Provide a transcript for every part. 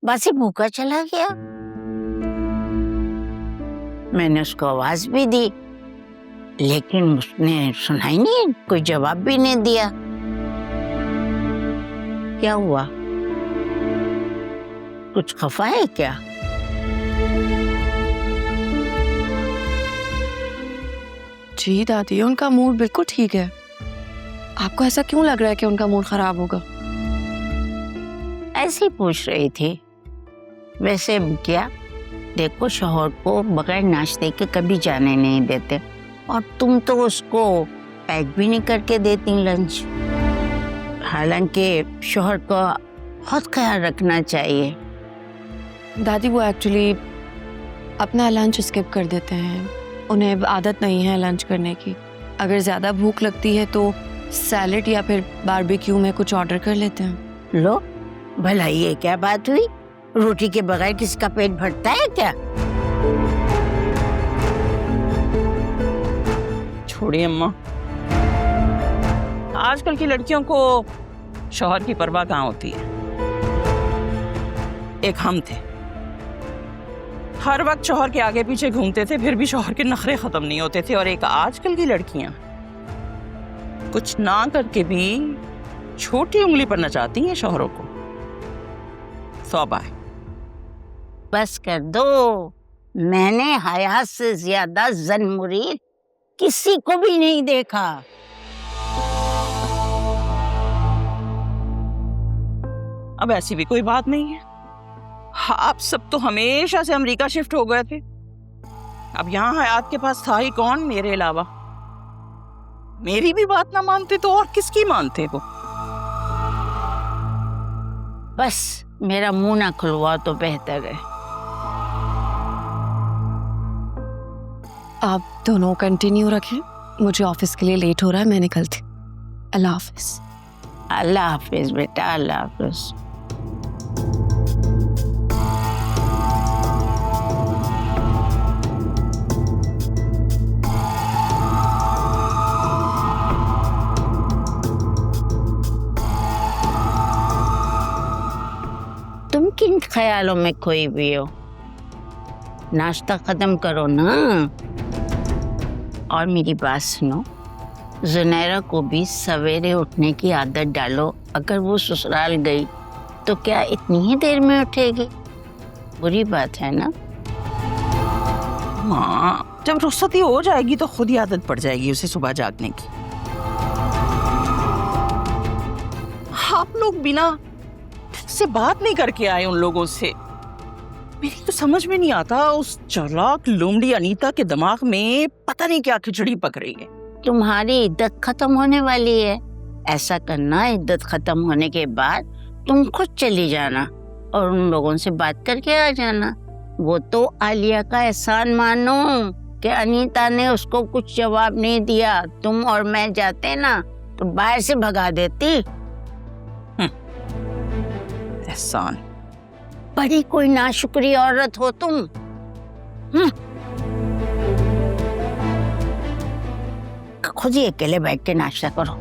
बस ही भूखा चला गया। मैंने उसको आवाज भी दी, लेकिन उसने सुना ही नहीं, कोई जवाब भी नहीं दिया। क्या हुआ? कुछ खफा है क्या? जी दादी, उनका मूड बिल्कुल ठीक है। आपको ऐसा क्यों लग रहा है कि उनका मूड खराब होगा? ऐसे ही पूछ रही थी। वैसे क्या, देखो शौहर को बगैर नाश्ते के कभी जाने नहीं देते, और तुम तो उसको पैक भी नहीं करके देती लंच। हालांकि शौहर को बहुत ख्याल रखना चाहिए। दादी वो एक्चुअली अपना लंच स्किप कर देते हैं, उन्हें आदत नहीं है लंच करने की। अगर ज़्यादा भूख लगती है तो सैलेड या फिर बारबेक्यू में कुछ ऑर्डर कर लेते हैं। लो भला ये क्या बात हुई? रोटी के बगैर किसी का पेट भरता है क्या? छोड़िए अम्मा, आजकल की लड़कियों को शौहर की परवाह कहाँ होती है। एक हम थे, हर वक्त शौहर के आगे पीछे घूमते थे, फिर भी शौहर के नखरे खत्म नहीं होते थे। और एक आजकल की लड़कियां कुछ ना करके भी छोटी उंगली पर नचाती हैं शौहरों को। तौबा है। बस कर दो। मैंने हयात से ज्यादा जन मुरीद किसी को भी नहीं देखा। अब ऐसी भी कोई बात नहीं है। आप सब तो हमेशा से अमेरिका शिफ्ट हो गए थे, अब यहाँ हयात के पास था ही कौन मेरे अलावा। मेरी भी बात ना मानते तो और किसकी मानते वो। बस मेरा मुंह ना खुलवा तो बेहतर है। आप दोनों कंटिन्यू रखें, मुझे ऑफिस के लिए लेट हो रहा है, मैं निकलती। अल्लाह हाफिज। अल्लाह हाफिज बेटा, अल्लाह हाफिज। तुम किन ख्यालों में खोई हुई हो? नाश्ता खत्म करो ना। और मेरी बात सुनो, जुनैरा को भी सवेरे उठने की आदत डालो। अगर वो ससुराल गई तो क्या इतनी ही देर में उठेगी? बुरी बात है ना? माँ, जब रुखसती हो जाएगी तो खुद ही आदत पड़ जाएगी उसे सुबह जागने की। आप लोग बिना से बात नहीं करके आए उन लोगों से। मेरी तो समझ में नहीं आता, उस चालाक लोमड़ी अनीता के दिमाग में पता नहीं क्या खिचड़ी पक रही है। तुम्हारी इद्दत खत्म होने वाली है। ऐसा करना, इद्दत खत्म होने के बाद तुम खुद चली जाना और उन लोगों से बात करके आ जाना। वो तो आलिया का एहसान मानो कि अनीता ने उसको कुछ जवाब नहीं दिया। तुम और मैं जाते ना तो बाहर से भगा देती। एहसान? बड़ी कोई नाशुक्री औरत हो तुम। खुद ही अकेले बैठ के नाश्ता करो।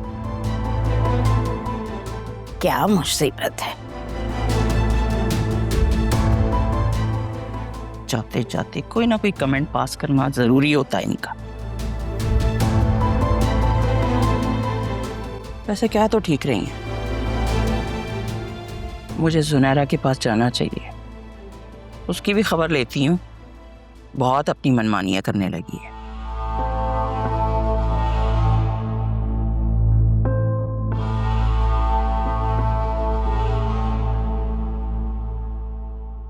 क्या मुसीबत है। जाते जाते कोई ना कोई कमेंट पास करना जरूरी होता है इनका। वैसे क्या तो ठीक रही है। मुझे जुनैरा के पास जाना चाहिए, उसकी भी खबर लेती हूँ। बहुत अपनी मनमानियां करने लगी है।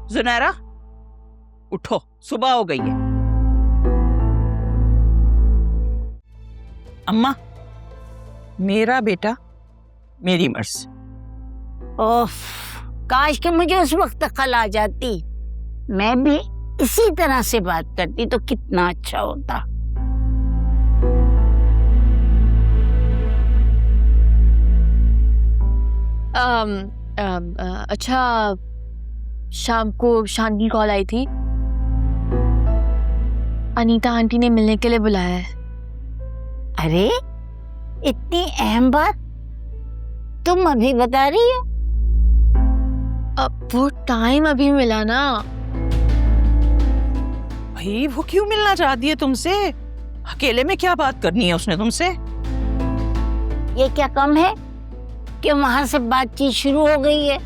जुनैरा उठो, सुबह हो गई है। अम्मा, मेरा बेटा मेरी मर्जी। ओफ, काश कि मुझे उस वक्त अकल आ जाती। मैं भी इसी तरह से बात करती तो कितना अच्छा होता। अच्छा, शाम को शान की कॉल आई थी, अनीता आंटी ने मिलने के लिए बुलाया है। अरे इतनी अहम बात तुम अभी बता रही हो? अब वो टाइम अभी मिला ना। भाई वो क्यों मिलना चाहती है तुमसे? अकेले में क्या बात करनी है उसने तुमसे? ये क्या कम है कि वहां से बातचीत शुरू हो गई है?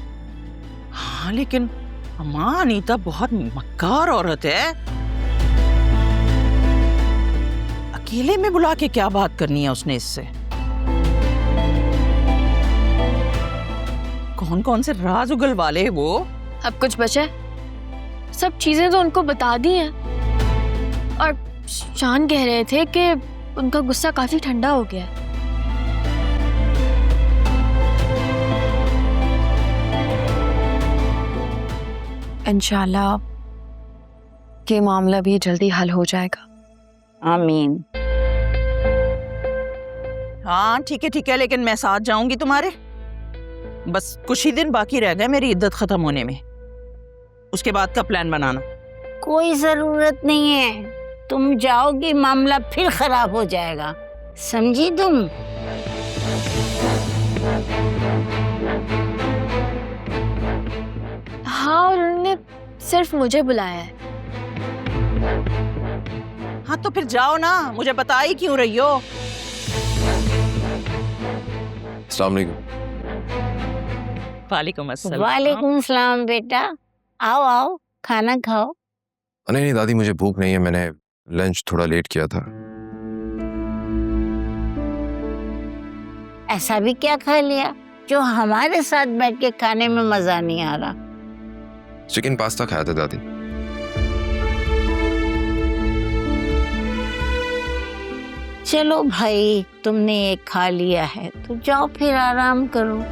हाँ लेकिन अम्मा अनीता बहुत मक्कार औरत है। अकेले में बुला के क्या बात करनी है उसने इससे? कौन कौन से राज उगल वाले हैं वो? अब कुछ बचा है? सब चीजें तो उनको बता दी हैं। और शान कह रहे थे कि उनका गुस्सा काफी ठंडा हो गया है। इंशाल्लाह ये मामला भी जल्दी हल हो जाएगा। आमीन। हाँ ठीक है लेकिन मैं साथ जाऊंगी तुम्हारे। बस कुछ ही दिन बाकी रह गए मेरी इद्दत खत्म होने में। उसके बाद का प्लान बनाना। कोई जरूरत नहीं है, तुम जाओगी मामला फिर खराब हो जाएगा, समझी तुम? हाँ, और उन्होंने सिर्फ मुझे बुलाया है। हाँ तो फिर जाओ ना, मुझे बता ही क्यों रही हो? अस्सलाम वालेकुम। वालेकुम अस्सलाम। वालेकुम सलाम बेटा, आओ आओ खाना खाओ। नहीं दादी, मुझे भूख नहीं है, मैंने लंच थोड़ा लेट किया था। ऐसा भी क्या खा लिया जो हमारे साथ बैठ के खाने में मजा नहीं आ रहा? चिकन पास्ता खाया था दादी। चलो भाई, तुमने एक खा लिया है तो जाओ फिर आराम करो।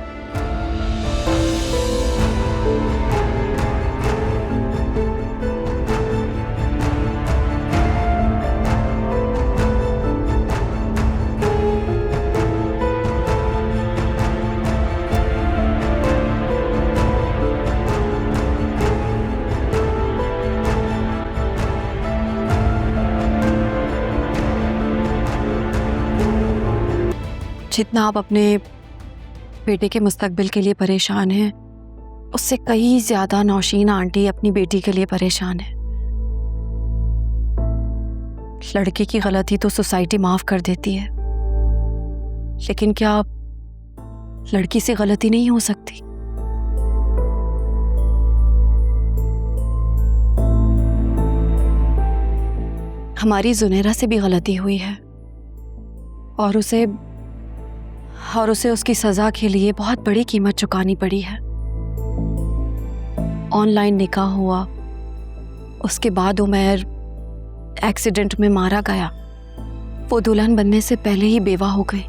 जितना आप अपने बेटे के मुस्तकबिल के लिए परेशान हैं, उससे कई ज्यादा नौशीन आंटी अपनी बेटी के लिए परेशान है। लड़के की गलती तो सोसाइटी माफ कर देती है, लेकिन क्या लड़की से गलती नहीं हो सकती? हमारी जुनेरा से भी गलती हुई है और उसे उसकी सजा के लिए बहुत बड़ी कीमत चुकानी पड़ी है। ऑनलाइन निकाह हुआ, उसके बाद उमैर एक्सीडेंट में मारा गया। वो दुल्हन बनने से पहले ही बेवा हो गई।